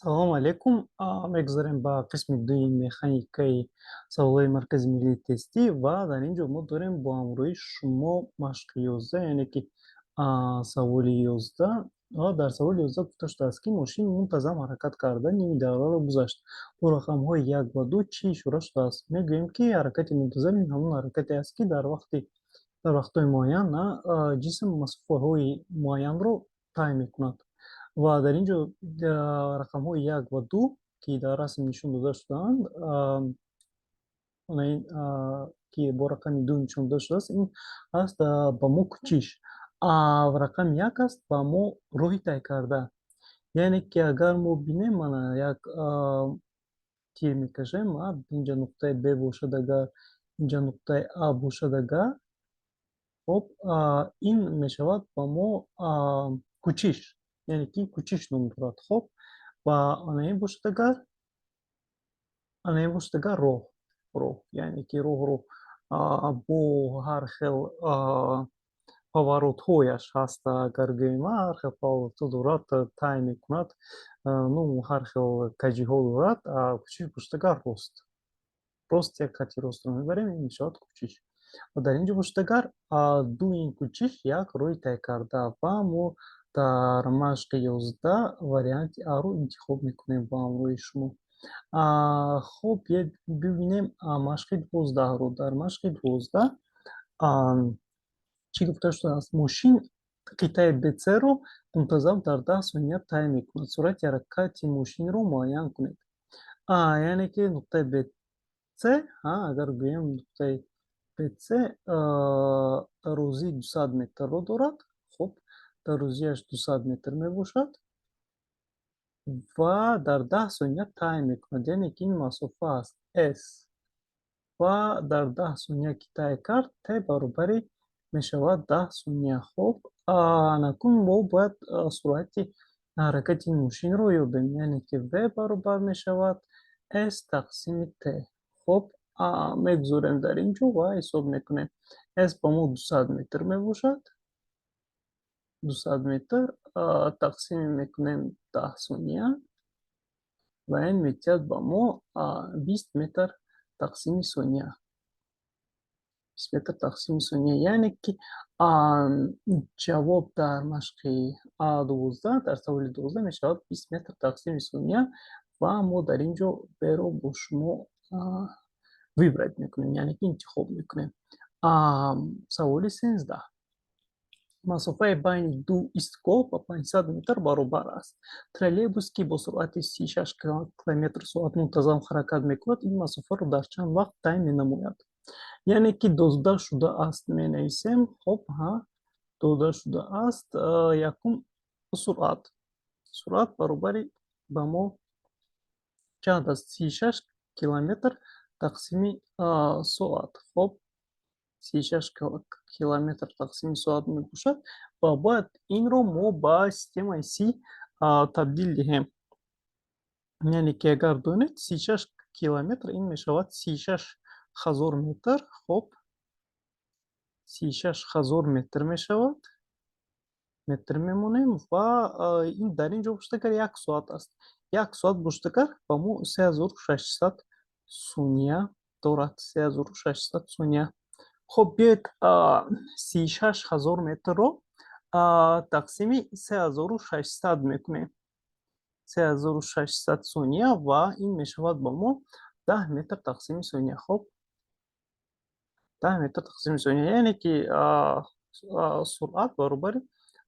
Салом алейкум. Мегузарем ба қисми дуи механикаи саволҳои маркази миллии тестӣ ва дар ин ҷо мо дорем бо ҳамроҳии шумо машқи 11, яъне ки саволи 11 ва дар саволи 11 гуфта шудааст ки мошин мунтазам ҳаракат карда ними давраро гузашт. Бо рақамҳои 1 ва 2 чӣ ишора шудааст? Мегӯем ки ҳаракати мунтазам ин ҳамон ҳаракате аст, ки дар вақтҳои муайян ҷисм масофаҳои муайянро тай мекунад. Ва дар ин ҷо рақамҳои 1 ва 2, ки дар расм нишон дода шудаанд, ки бо рақами 2 нишон дода шудааст, ин аст ба мо кӯчиш. Рақами 1 аст ба мо роҳи тай карда. Яъне ки агар мо бинем, мана як тир мекашем, инҷа нуқтаи Б бошад, агар инҷа нуқтаи А бошад, агар хоб ин мешавад ба мо кӯчиш, яъне ки кӯчиш ном дорад. Хоб ва ана ин бошад агар роҳ, яъне ки роҳро бо ҳар хел паворотҳояш ҳаст, агар гӯем ҳар хел паворотҳо дорад, тай мекунад, ҳар хел каҷиҳо дорад, кӯчиш бошад агар рост як хати ростро мебарем, ин мешавад кӯчиш. Ва дар ин ҷо бошад агар ду ин кӯчиш як роҳи тай карда ва мо дар машқи 11 варианти А-ро интихоб мекунем бо ҳамроҳи шумо. Хоб бибинем машқи 12-ро. Дар машқи 12 чӣ гуфта шудааст? Мошин қитъаи БЦ-ро мунтазам дар 10 сония тай мекунад. Суръати ҳаракати мошинро муайян кунед. Яъне ки нуқтаи БЦ, агар гӯем нуқтаи БЦ дарозии 200 метрро дорад. Хоб, дарозияш 200 метр мебошад ва дар 10 сония тай мекунад, яъне ки ин масофа аст S ва дар 10 сония ки тай кард, Т баробари мешавад 10 сония. Хоб, анакун мо бояд суръати ҳаракати ин мошинро ёбем, яъне ки V баробар мешавад S тақсими T. Хоб, мегузорем дар ин ҷо ва ҳисоб мекунем. S ба мо 200 метр мебошад. 200 метр тақсим мекунем 10 сония ва ин метиҳад ба мо 20 метр тақсими сония. 20 метр тақсими сония, яъне ки ҷавоб дар машқи 12, дар саволи 12 мешавад 20 метр тақсими сония ва мо дар ин ҷо Б-ро бо шумо вибрат мекунем, яъне ки интихоб мекунем. Саволи 13. Масофаи байни ду истгоҳ ба 500 метр баробар аст. Троллейбус, ки бо суръати 36 километри соат мунтазам ҳаракат мекунад, ин масофаро дар чанд вақт тай менамояд? Яъне ки дода шудааст, менависем. Хоб, дода шудааст. Якум суръат. Суръат баробари ба мо чанд аст? 36 километр тақсими соат. Хоб, 36 километр тақсими соат мебошад ва бояд инро мо ба системаи Си табдил диҳем. Яъне ки агар донед 36 километр, ин мешавад 36 ҳазор метр. Хоб, 36 ҳазор метр мешавад. Метр мемонем ва ин дар ин ҷо бошад агар 1 соат аст. 1 соат бошад агар ба мо 3600 сония дорад. 3600 сония. Хоб, биёед 36 ҳазор метрро тақсими 3600 мекунем. 3600 сония ва ин мешавад ба мо 10 метр тақсими сония. Хоб, 10 метр тақсими сония, яъне ки суръат баробари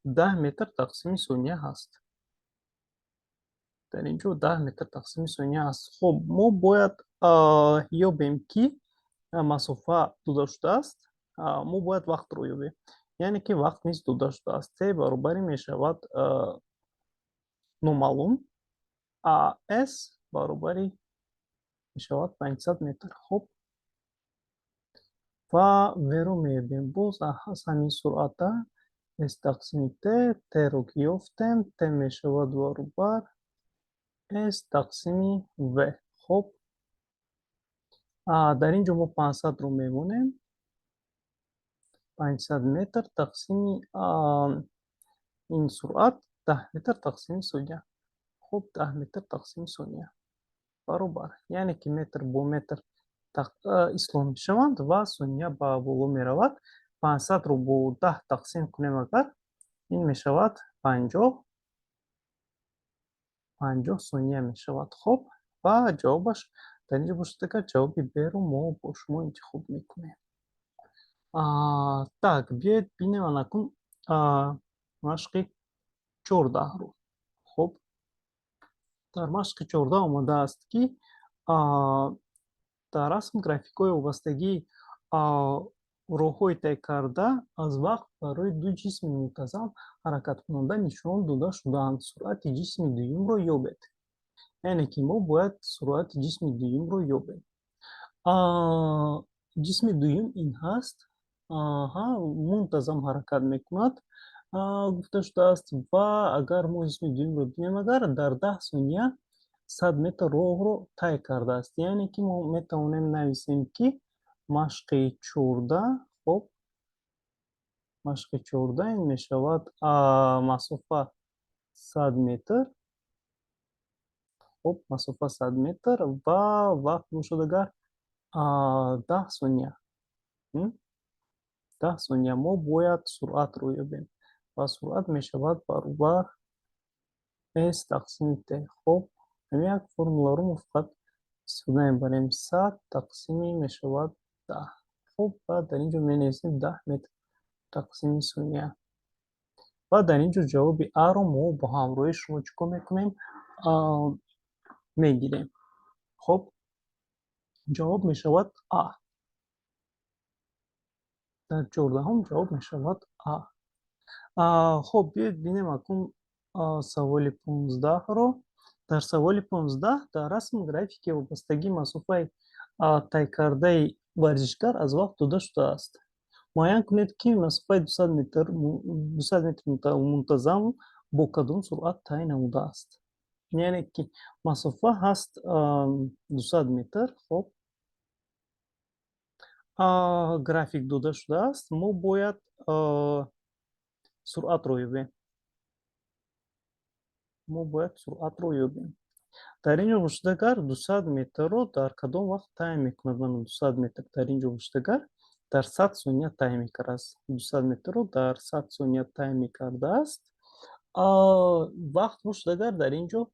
10 метр тақсими сония ҳаст. Дар ин ҷо 10 метр тақсими сония аст. Хоб, мо бояд ёбем ки масофа дода шудааст. Мо бояд вақтро ёбем, яъне ки вақт низ дода шудааст. Т баробари мешавад номаълум. S баробари мешавад 500 метр. Хоб, ва V-ро меёбем. Боз аз ҳамин суръата S тақсими T, T-ро ки ёфтем, T мешавад баробар S тақсими V. Хоб, дар ин ҷо мо 500-ро мемонем. 500 метр тақсими ин суръат 10 метр тақсими сония. خب 10 متر تقسیم ثانیه баробар, яъне ки метр бо метр ислом мешаванд ва сония ба боло меравад. 500-ро бо 10 тақсим кунем агар, ин мешавад 50 сония мешавад. Хуб, ва ҷавобаш дар инҷо бошад ки ҷавоби Б-ро мо бо шумо интихоб мекунем. Так, биёед бинем анакун машқи 14-ро. Хуб, дар машқи 14 омадааст ки дар расм графикҳои вобастагии роҳҳои тай карда аз вақт барои ду ҷисми мунтазам ҳаракаткунанда нишон дода шудаанд. Суръати ҷисми дуюмро ёбед. Яъне ки мо бояд суръати ҷисми дуюмро ёбем. Ҷисми дуюм ин ҳаст, мунтазам ҳаракат мекунад, гуфта шудааст ва агар мо ҷисми дуюмро бинем, агар дар 10 сония 100 метр роҳро тай кардааст. Яъне ки мо метавонем нависем ки машқи 14, хуб, машқи 14 ин мешавад масофа 100 метр. Хуб, масофа 100 метр ва вақт мешуд агар 10 сония. 10 сония мо бояд суръатро ёбем. Ва суръат мешавад баробар S тақсими T. Хуб, ҳамин як формуларо мо фақат истифода мебарем. 100 тақсими мешавад 10. Хуб, ва дар инҷо менависем 10 метр тақсими сония. Ва дар инҷо ҷавоби А-ро мо бо ҳамроҳи шумо чикор мекунем? Мегирем. Хуб, ҷавоб мешавад А. Дар 14-ум ҷавоб мешавад А. Хуб, биёед бинем акун саволи 15-ро. Дар саволи 15 дар расм графики вобастагии масофаи тайкардаи варзишгар аз вақт дода шудааст. Муайян кунед ки масофаи 200 метр мунтазам бо кадом суръат тай намудааст. Яъне ки масофа ҳаст 200 метр. Хуб, график дода шудааст, мо бояд суръатро ёбем. Дар инҷо бошад агар 200 метрро дар кадом вақт тай мекунад? Ман 200 метр дар инҷо бошад агар дар 100 сония тай мекардааст. 200 метрро дар 100 сония тай мекардааст. Вақт бошад агар дар инҷо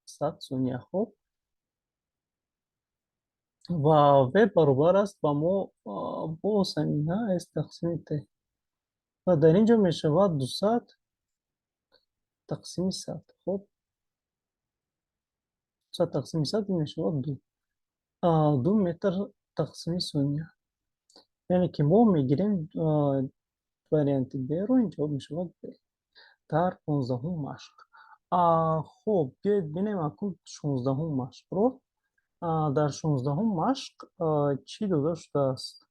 100 сония. Хуб, ва В баробар аст ба мо бо осониҳа S тақсими T. Ва дар инҷо мешавад 200 тақсими 100. Хуб, 100 тақсими 100 ин мешавад 2 метр тақсими сония. Яъне ки мо мегирем варианти Б-ро, ин ҷавоб мешавад Б. Дар 15-ум машқ. Хуб, биёед бинем акун 16-ум машқро. Дар 16-ум машқ чӣ дода шудааст?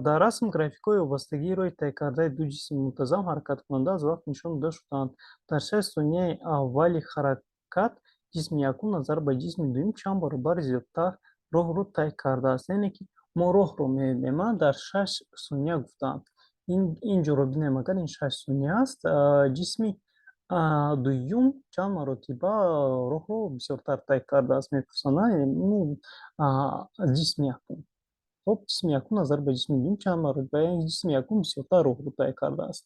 Дар расм графикҳои вобастагии роҳи тайкардаи ду ҷисми мунтазам ҳаракаткунанда аз вақт нишон дода шудаанд. Дар 6 сонияи аввали ҳаракат ҷисми якум назар ба ҷисми дуюм чанд баробар зиёдтар роҳро тай кардааст. Яъне ки мо роҳро мебинем, дар 6 сония гуфтаам. Инҷоро бинем, агар ин 6 сония аст, ҷисми дуюм чанд маротиба роҳро бисёртар тай кардааст мепурсанд, аз ҷисми якум. Хуб, ҷисми якум назар ба ҷисми дуюм чанд маротиба, яъне ҷисми якум бисёртар роҳро тай кардааст.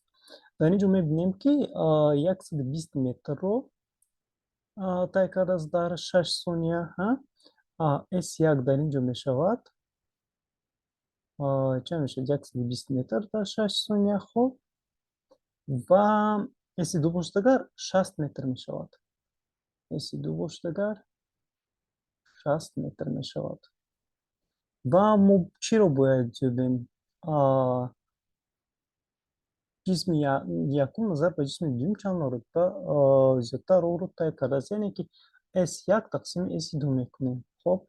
Дар инҷо мебинем ки 120 метрро тай кардааст дар 6 сония. S1 дар инҷо мешавад чанд мешавад? 120 метр дар 6 сония. Хуб, ва S2 бошад агар 60 метр мешавад. S2 бошад агар 60 метр мешавад. Ва мо чиро бояд ёбем? ҷисми якум назар ба ҷисми дуюм чанд маротиба зиёдтар роҳро тай кардааст. Яъне ки S1 тақсими S2 мекунем. Хуб,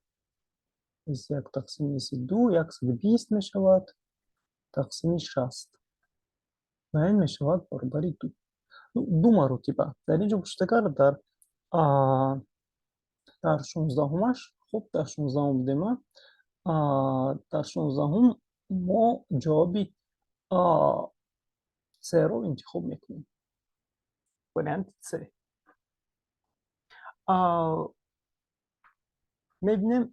S1 тақсими S2 120 мешавад тақсими 60. Ва ин мешавад баробари 2 маротиба. Дар инҷо бошад агар дар 16-умаш. Хуб, дар 16-ум будем. Дар 16-ум мо ҷавоби С-ро интихоб мекунем. Варианти С. мебинем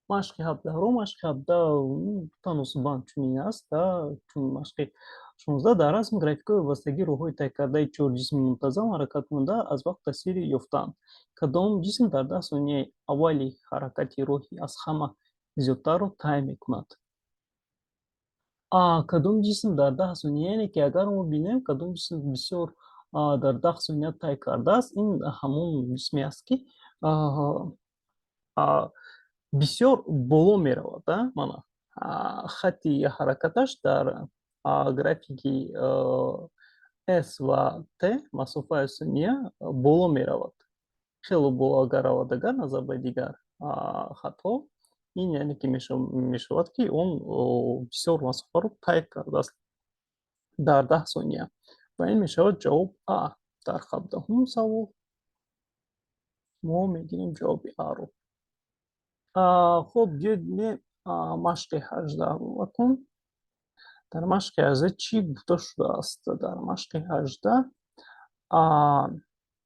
машқи 17 машқи 17 таносибанд чунин аст, чун машқи 16 дар расм графикаи вобастагии роҳҳои тайкардаи 4 ҷисми мунтазам ҳаракатмонда аз вақт тасвири ёфтаанд. Кадом ҷисм дар 10 сонияи аввали ҳаракати роҳи аз ҳама зиёдтарро тай мекунад? Кадом ҷисм дар 10 сония, яъне ки агар мо бинем кадом ҷисм бисёр дар 10 сония тай кардааст, ин ҳамон ҷисме аст, ки бисёр боло меравад. Мана хатти ҳаракаташ дар графики S ва T масофаи сония боло меравад. Хеле боло агар равад, агар назар ба дигар хатҳо, ин яъне ки мешавад, ки он бисёр масофаро тай кардааст дар 10 сония. Ва ин мешавад ҷавоб А. Дар 17 савол мо мегирем ҷавоби Аъро. Хуб, биёед бинем машқи 18 бакун. Дар машқи 18 чӣ гуфта шудааст? Дар машқи 18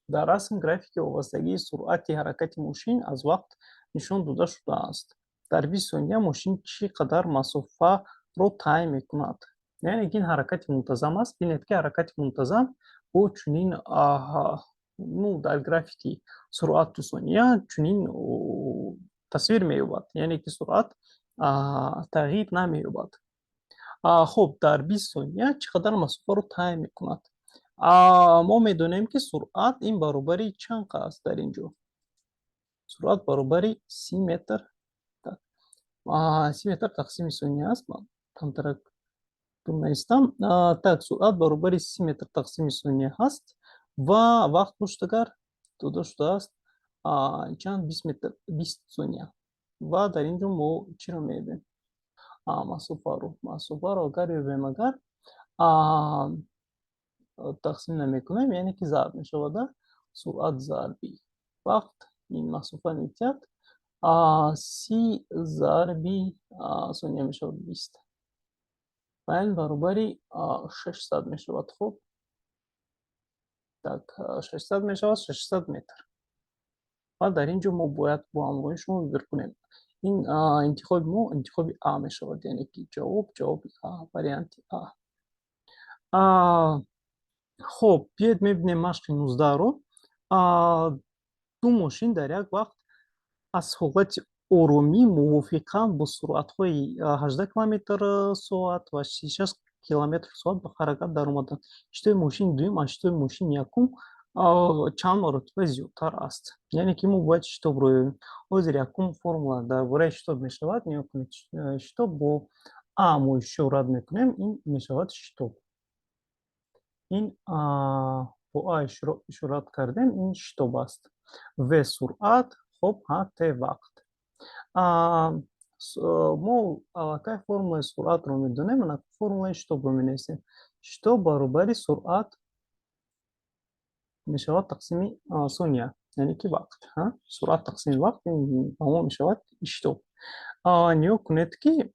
дар расм графики вобастагии суръати ҳаракати мошин аз вақт нишон дода шудааст. Дар 20 сония мошин чӣ қадар масофаро тай мекунад? Яъне ки ин ҳаракати мунтазам аст. Бинед, ки ҳаракати мунтазам бо чунин дар графики суръату сония чунин тасвир меёбад, яъне ки суръат тағйир намеёбад. Хуб, дар 20 сония чӣ қадар масофаро тай мекунад? Мо медонем, ки суръат ин баробари чанд аст дар ин ҷо? Суръат баробари 30 метр. 30 метр тақсими сония аст. Ман камтарак донистам. Так, суръат баробари 30 метр тақсими сония ҳаст ва вақт бошед агар дода шудааст чанд 20 метр 20 сония. Ва дар ин ҷо мо чиро меёбем? Масофаро агар ёбем, агар тақсим намекунем, яъне ки зарб мешавад. Суръат зарби вақт, ин масофа метиҳад 30 зарби сония мешавад 20. Ва ин баробари 600 мешавад. Хуб, так 600 мешавад 600 метр. Ва дар ин ҷо мо бояд бо ҳамроҳии шумо вибр кунем. Ин интихоби мо интихоби А мешавад, яъне ки ҷавоби А, варианти А. Хуб, биёед мебинем машқи 19-ро. Ду мошин дар як вақт аз ҳолати оромӣ мувофиқан бо суръатҳои 18 км/соат ва 36 км/соат ба ҳаракат даромаданд. Ишитои мошини дуюм аз ишитои мошини якум чанд маротиба зиёдтар аст? Яъне ки мо бояд шитобро ёбем. Ҳозир якум формула дар бораи шитоб мешавад. Нигоҳ кунед, шитоб бо А мо ишорат мекунем, ин мешавад шитоб. ин бо А ишорат кардем, ин шитоб аст. В суръат, хуб, Т вақт. Мо аллакай формулаи суръатро медонем, формулаи шитобро менависем. Шитоб баробари суръат мешавад тақсими сония, яъне ки вақт. Суръат тақсими вақт ба мо мешавад шитоб. Нигоҳ кунед, ки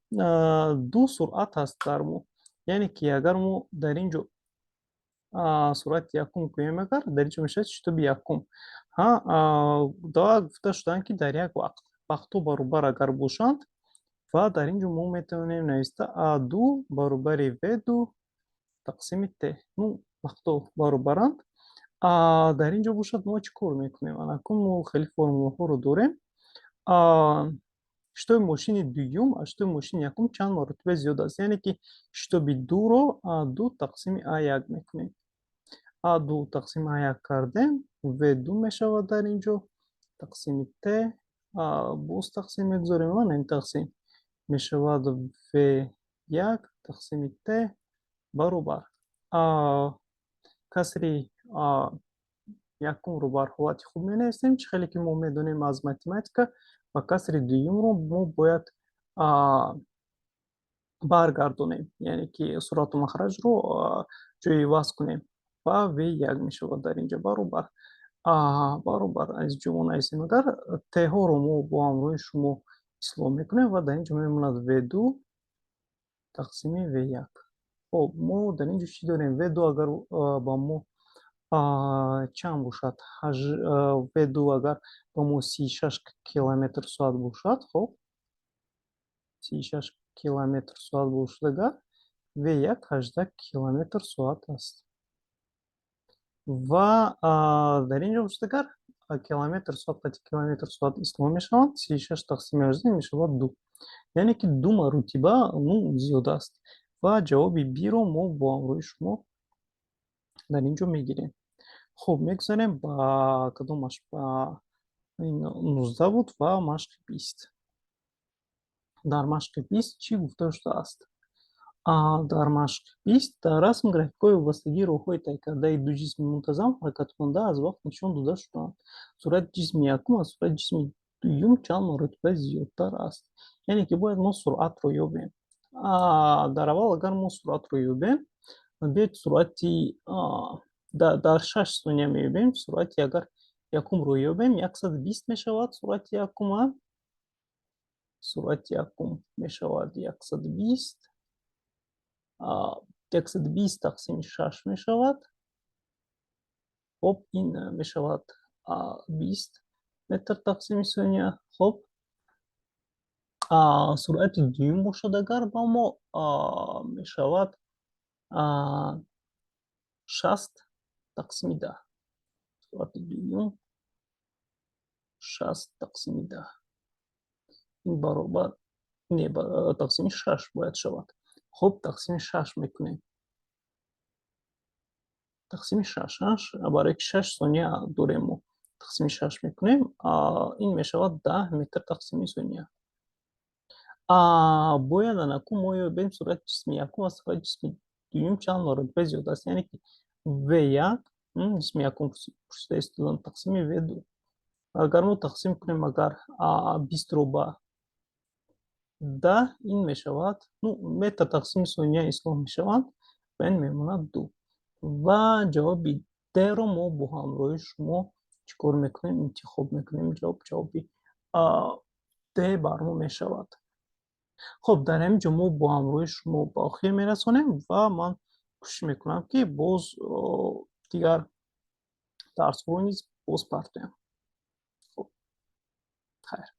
ду суръат ҳаст дар мо, яъне ки агар мо дар ин ҷо суръати якум кунем, агар дар ин ҷо мешавад шитоби якум. Гуфта шуданд, ки дар як вақт вақтҳо баробар агар бошанд, ва дар ин ҷо мо метавонем нависта А2 баробари В2 тақсими Т. Вақтҳо баробаранд. Дар ин ҷо бошад мо чӣ кор мекунем? Анакун мо хеле формулаҳоро дорем. Шитоби мошини дуюм аз шитоби мошини якум чанд маротиба зиёд аст? Яъне ки шитоби дуро 2 тақсими А1 мекунем. А2 тақсими А1 кардем, В2 мешавад дар ин ҷо тақсими Т, боз тақсим мегузорем, ва ин тақсим мешавад В1 тақсими Т баробар касри якумро бар ҳолати хуб менависем. Чӣ хеле ки мо медонем аз математика, ва касри дуюмро мо бояд баргардонем, яъне ки суръату махраҷро ҷои вазн кунем, ва В1 мешавад дар ин ҷо баробар аз ин ҷо мо нависем. Агар Т-ҳоро мо бо ҳамроҳи шумо ислоҳ мекунем, ва дар ин ҷо мемонад В2 тақсими В1. Хуб, мо дар ин ҷо чӣ дорем? В2 агар ба мо чанд бошад? V2 агар ба мо 36 километр соат бошад, хоб 36 километр соат бошад агар V1 18 километр соат аст. Ва дар ин ҷо бошад агар километр соат қати километр соат истеъмол мешавад, 36 тақсими 18 мешавад 2. яъне ки 2 маротиба зиёда аст. Ва ҷавоби Б-ро мо бо ҳамроҳи шумо дар ин ҷо мегирем. хуб, мегузарем ба кадом машқ? Ба ин 19 буд ва машқи 20. дар машқи 20 чӣ гуфта шудааст? дар машқи 20 дар расм графикҳои вобастагии роҳҳои тайкардаи ду ҷисми мунтазам ҳаракаткунанда аз вақт нишон дода шудаанд. Суръати ҷисми якум аз суръати ҷисми дуюм чанд маротиба зиёдтар аст. яъне ки бояд мо суръатро ёбем. дар аввал агар мо суръатро ёбем, биёед суръати дар 6 сония меёбем. Суръати агар якумро ёбем 120 мешавад. Суръати якума суръати якум мешавад 120. 120 тақсими 6 мешавад. хоб ин мешавад 20 метр тақсими сония. хоб суръати дуюм бошад агар ба мо мешавад 60 тақсими 10. суръати дуюм 60 тақсими 10. ин баробар не тақсими 6 бояд шавад. хоб тақсими 6 мекунем. тақсими 6 барои ки 6 сония дорем мо. тақсими 6 мекунем. ин мешавад 10 метр тақсими сония. бояд анаку мо ёбем суръати ҷисми якум ва суръати ҷисми дуюм чанд маротиба зиёда аст. яъне ки V1 ҷисми якум пурсида истодан тақсими V2. агар мо тақсим кунем агар 20-ро ба 10 ин мешавад метр тақсими сония ислоҳ мешаванд ва ин мемонад 2. ва ҷавоби Д-ро мо бо ҳамроҳи шумо чӣ кор мекунем? Интихоб мекунем. ҷавоби Д бар мо мешавад. хуб, дар ҳамин ҷо мо бо ҳамроҳи шумо ба охир мерасонем ва ман кӯшиш мекунам ки боз дигар дарсҳоро низ боз партоям. хуб, хайр.